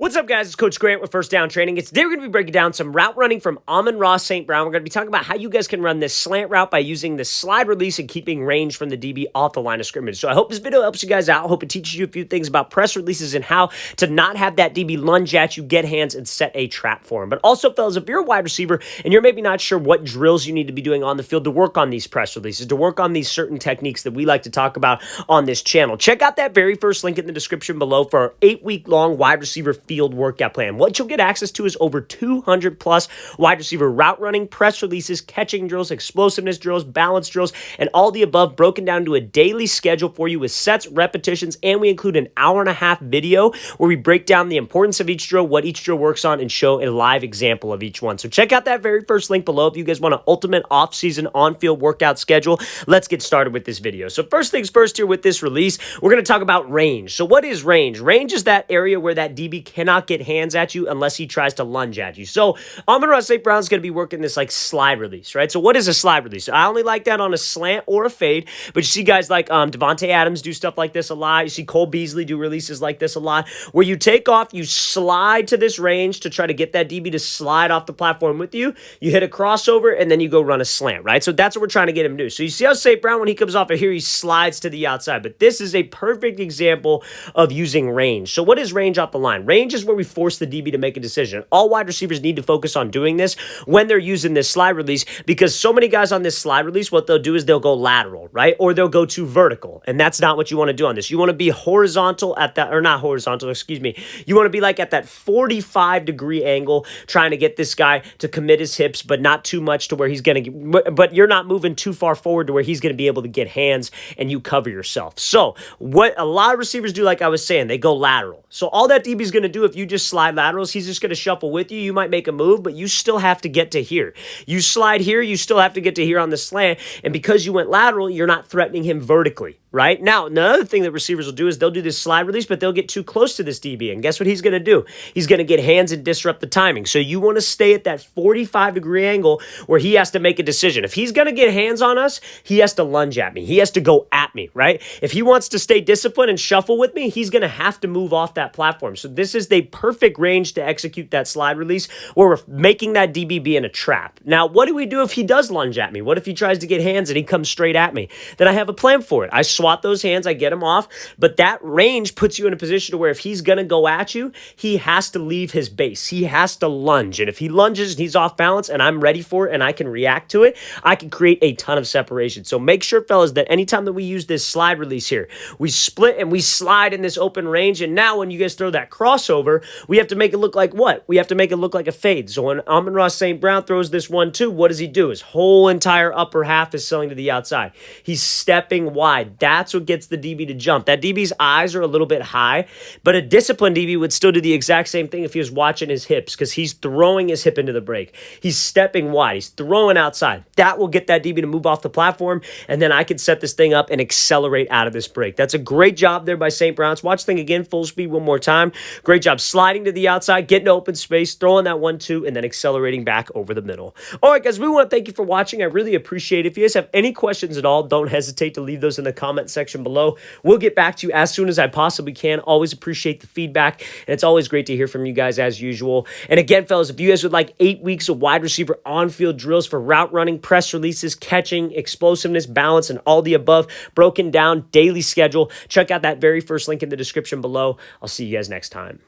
What's up, guys? It's Coach Grant with First Down Training. Today we're going to be breaking down some route running from Amon St. Brown. We're going to be talking about how you guys can run this slant route by using the slide release and keeping range from the DB off the line of scrimmage. So I hope this video helps you guys out. I hope it teaches you a few things about press releases and how to not have that DB lunge at you, get hands, and set a trap for him. But also, fellas, if you're a wide receiver and you're maybe not sure what drills you need to be doing on the field to work on these press releases, to work on these certain techniques that we like to talk about on this channel, check out that very first link in the description below for our 8-week-long wide receiver field workout plan. What you'll get access to is over 200 plus wide receiver route running, press releases, catching drills, explosiveness drills, balance drills, and all the above broken down into a daily schedule for you with sets, repetitions, and we include an hour-and-a-half video where we break down the importance of each drill, what each drill works on, and show a live example of each one. So check out that very first link below if you guys want an ultimate off-season on-field workout schedule. Let's get started with this video. So first things first here with this release, we're going to talk about range. So what is range? Range is that area where that DB cannot get hands at you unless he tries to lunge at you. So Amon St. Brown's going to be working this like slide release, right? So what is a slide release? I only like that on a slant or a fade, but you see guys like Devontae Adams do stuff like this a lot. You see Cole Beasley do releases like this a lot, where you take off, you slide to this range to try to get that DB to slide off the platform with you. You hit a crossover, and then you go run a slant, right? So that's what we're trying to get him to do. So you see how St. Brown, when he comes off of here, he slides to the outside, but this is a perfect example of using range. So what is range off the line? Range is where we force the DB to make a decision. All wide receivers need to focus on doing this when they're using this slide release, because so many guys on this slide release, what they'll do is they'll go lateral, right? Or they'll go too vertical, and that's not what you want to do on this. You want to be horizontal at that, or not horizontal, excuse me. You want to be like at that 45-degree angle, trying to get this guy to commit his hips, but not too much to where he's going to, but you're not moving too far forward to where he's going to be able to get hands and you cover yourself. So what a lot of receivers do, like I was saying, they go lateral. So all that DB is going to do if you just slide laterals, he's just going to shuffle with you. You might make a move, but you still have to get to here. You slide here, you still have to get to here on the slant, and because you went lateral, you're not threatening him vertically. Right? Now, another thing that receivers will do is they'll do this slide release, but they'll get too close to this DB. And guess what he's going to do? He's going to get hands and disrupt the timing. So you want to stay at that 45-degree angle where he has to make a decision. If he's going to get hands on us, he has to lunge at me. He has to go at me, right? If he wants to stay disciplined and shuffle with me, he's going to have to move off that platform. So this is the perfect range to execute that slide release where we're making that DB be in a trap. Now, what do we do if he does lunge at me? What if he tries to get hands and he comes straight at me? Then I have a plan for it. I swat those hands, I get him off, but that range puts you in a position to where if he's going to go at you, he has to leave his base. He has to lunge, and if he lunges and he's off balance and I'm ready for it and I can react to it, I can create a ton of separation. So make sure, fellas, that anytime that we use this slide release here, we split and we slide in this open range, and now when you guys throw that crossover, we have to make it look like what? We have to make it look like a fade. So when Amon St. Brown throws this 1-2, what does he do? His whole entire upper half is selling to the outside. He's stepping wide. That's what gets the DB to jump. That DB's eyes are a little bit high, but a disciplined DB would still do the exact same thing if he was watching his hips, because he's throwing his hip into the break. He's stepping wide. He's throwing outside. That will get that DB to move off the platform, and then I can set this thing up and accelerate out of this break. That's a great job there by St. Brown's. Watch the thing again, full speed one more time. Great job sliding to the outside, getting open space, throwing that 1-2, and then accelerating back over the middle. All right, guys, we want to thank you for watching. I really appreciate it. If you guys have any questions at all, don't hesitate to leave those in the comment section below. We'll get back to you as soon as I possibly can. Always appreciate the feedback, and it's always great to hear from you guys as usual. And again, fellas, if you guys would like 8 weeks of wide receiver on-field drills for route running, press releases, catching, explosiveness, balance, and all the above, broken down daily schedule, check out that very first link in the description below. I'll see you guys next time.